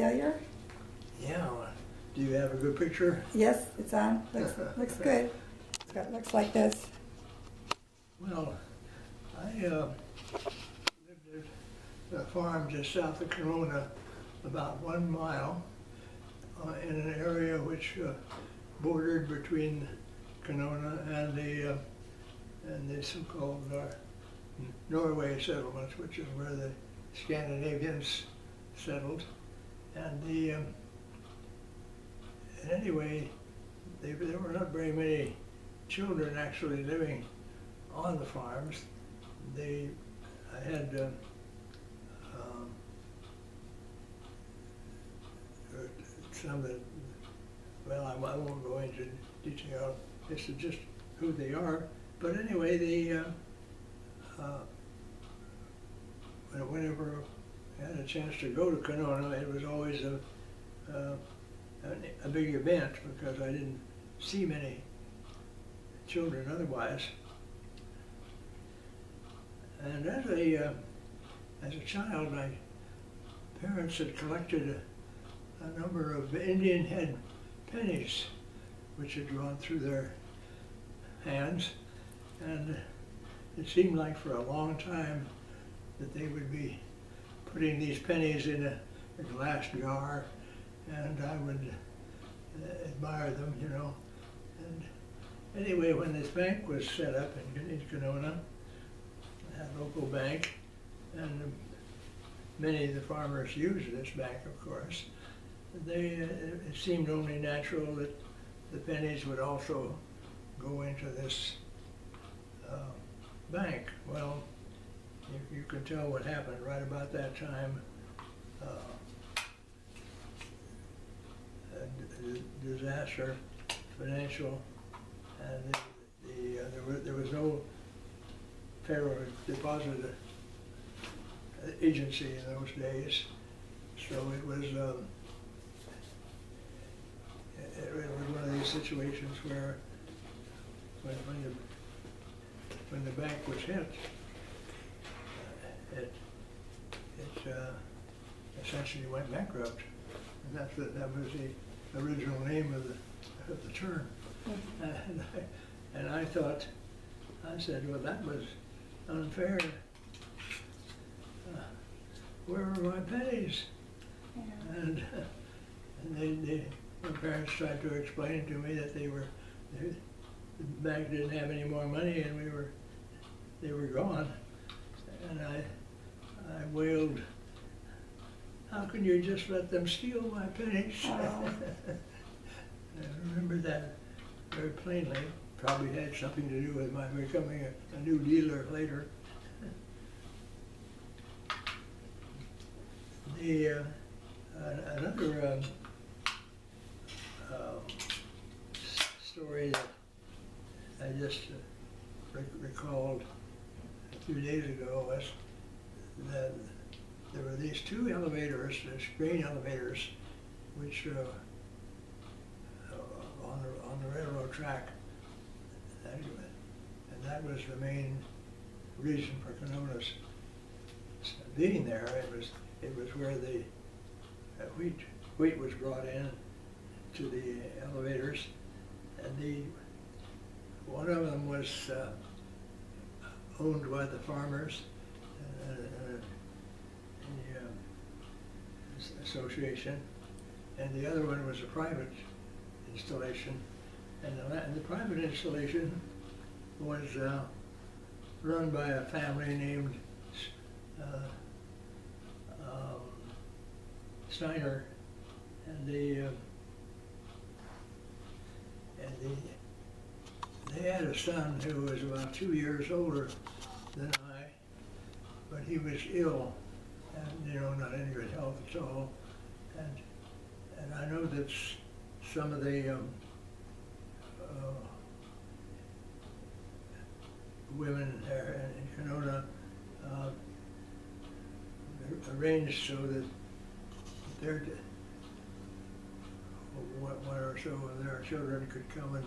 failure? Yeah. Do you have a good picture? Yes, it's on. Looks good. Looks like this. Well, I lived at a farm just south of Kanona, about 1 mile, in an area which bordered between Kanona and the so-called Norway settlements, which is where the Scandinavians settled. And anyway, there were not very many children actually living on the farms. I had some that, well, I won't go into detail as to just who they are, but anyway, whenever I had a chance to go to Kanona, it was always a big event because I didn't see many children otherwise. And as a child, my parents had collected a number of Indian head pennies, which had gone through their hands, and it seemed like for a long time that they would be putting these pennies in a glass jar, and I would admire them, you know. And anyway, when this bank was set up in Kanona, a local bank, and many of the farmers used this bank, of course, it seemed only natural that the pennies would also go into this bank. Well, you can tell what happened right about that time. A disaster, financial, and there was no federal deposit agency in those days, so it was one of these situations where when the bank was hit, it essentially went bankrupt, and that was the original name of the term. And I thought, I said, well, that was unfair. Where were my pennies? Yeah. And my parents tried to explain to me that the bank didn't have any more money, and they were gone. And I wailed, how can you just let them steal my pennies? Oh. I remember that very plainly. Probably had something to do with my becoming a new dealer later. Another story that I just recalled a few days ago was that there were these two elevators, grain elevators, which on the railroad track, and that was the main reason for Kanona's being there. It was where the wheat was brought in to the elevators, and one of them was owned by the farmers, the association, and the other one was a private installation. And the private installation was run by a family named Steiner, and they had a son who was about 2 years older than I, but he was ill, and not in good health at all. And I know that some of the women there in Kanona arranged so that one or so of their children could come and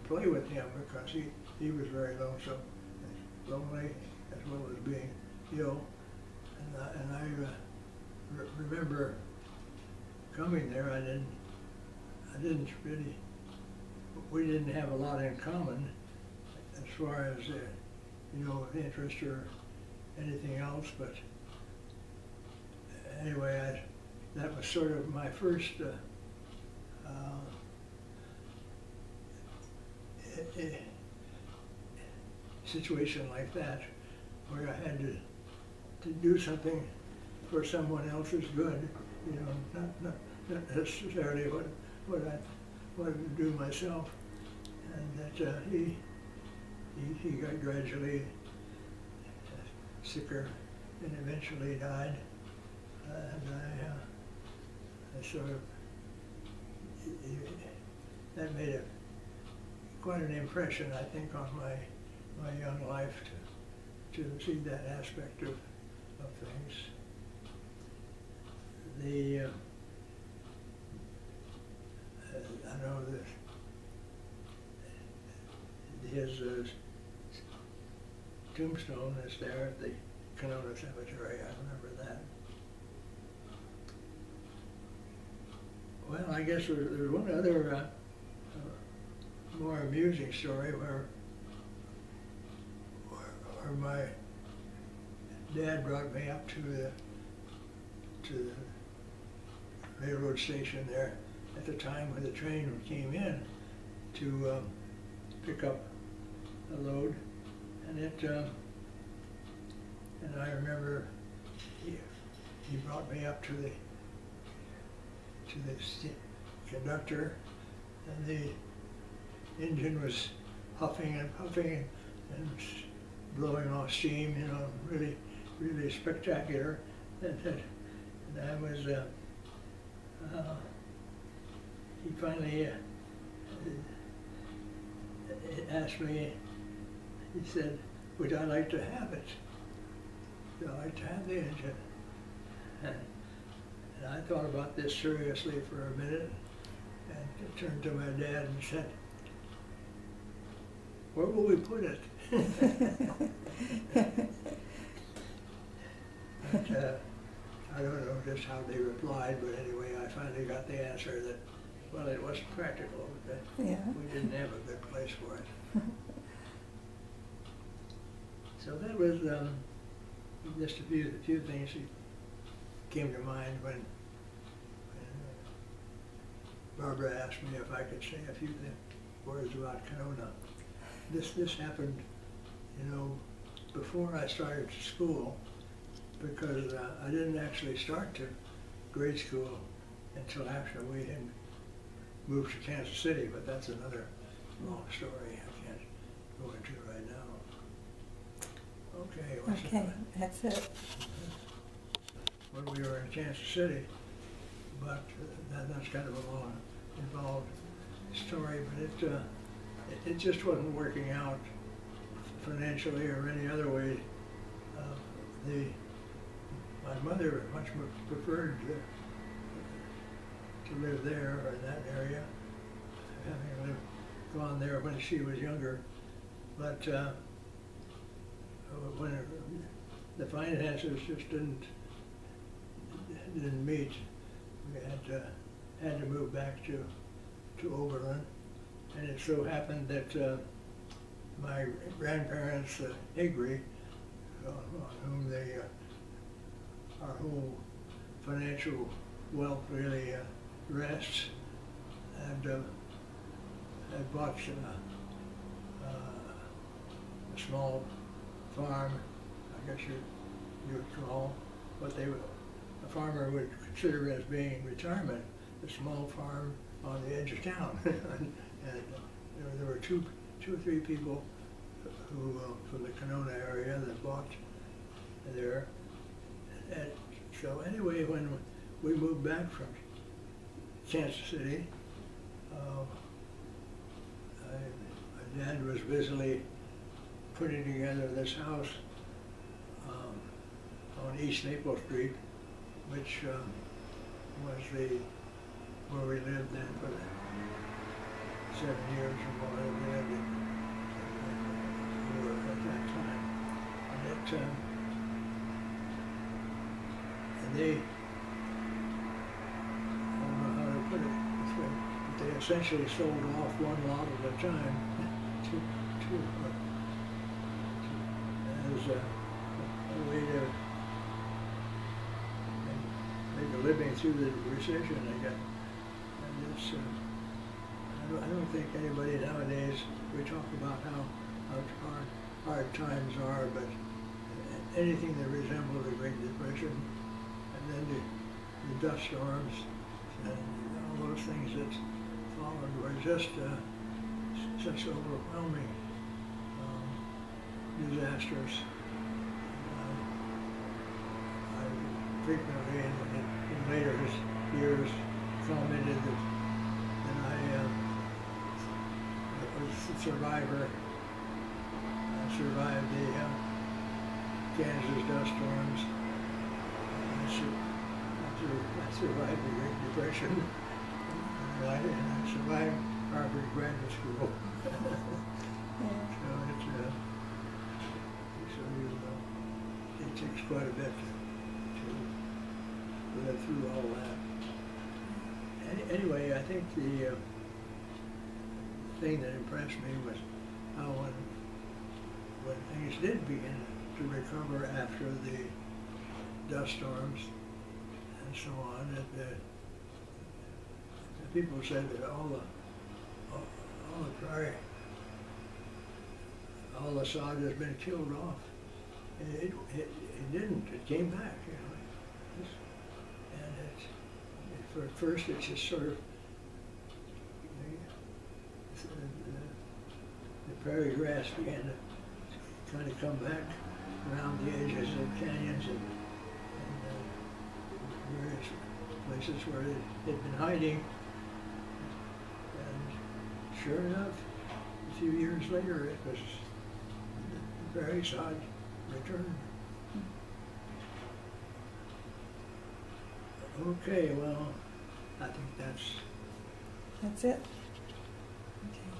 play with him, because he was very lonesome, lonely, as well as being ill. And I remember coming there, I didn't really, we didn't have a lot in common as far as, you know, interest or anything else, but anyway, that was sort of my first situation like that, where I had to do something for someone else's good, you know, not necessarily what I wanted to do myself, and that he got gradually sicker and eventually died, and I sort of, that made quite an impression, I think, on my young life to see that aspect of things. I know that his tombstone is there at the Kanona Cemetery. I remember that. Well, I guess there's one other more amusing story where my dad brought me up to the railroad station there at the time when the train came in to pick up a load, and and I remember he brought me up to the conductor, and the engine was huffing and puffing and blowing off steam, you know, really, really spectacular. And I was, he finally asked me, he said, would I like to have it? Would I like to have the engine? And I thought about this seriously for a minute and turned to my dad and said, where will we put it? But, I don't know just how they replied, but anyway, I finally got the answer that, well, it wasn't practical, that Yeah. we didn't have a good place for it. So that was just a few things that came to mind when Barbara asked me if I could say a few words about Kanona. This happened, you know, before I started school, because I didn't actually start to grade school until after we had moved to Kansas City, but that's another long story I can't go into right now. Okay, what's Okay, that's it. When we were in Kansas City, but that's kind of a long, involved story, but it just wasn't working out financially or any other way. My mother much preferred to live there or in that area, having gone there when she was younger. But when the finances just didn't meet, we had to move back to Oberlin, and it so happened that my grandparents, Higry, on whom our whole financial wealth really rests, and had bought a small farm, I guess you would call what a farmer would consider as being retirement, a small farm on the edge of town. And there were two or three people who from the Kanona area that bought there. And so anyway, when we moved back from Kansas City, my dad was busily putting together this house on East Maple Street, which was where we lived then for the 7 years or more that we lived at that time. And essentially sold off one lot at a time as a way to make a living through the recession, I guess. And it's, I don't think anybody nowadays, we talk about how hard times are, but anything that resembled the Great Depression, and then the dust storms, and all those things that followed were just such overwhelming disasters. I frequently, in later years, commented that I was a survivor. I survived the Kansas dust storms. I survived the Great Depression. And I survived Harvard Graduate School. So it takes quite a bit to live through all that. Anyway, I think the thing that impressed me was how when things did begin to recover after the dust storms and so on, that the people said that all the prairie, all the sod has been killed off. It didn't. It came back, you know. And at first it's just sort of the prairie grass began to kind of come back around the edges of canyons and various places where it had been hiding. And sure enough, a few years later, it was the prairie sod returned. Okay, well, I think that's That's it. Okay.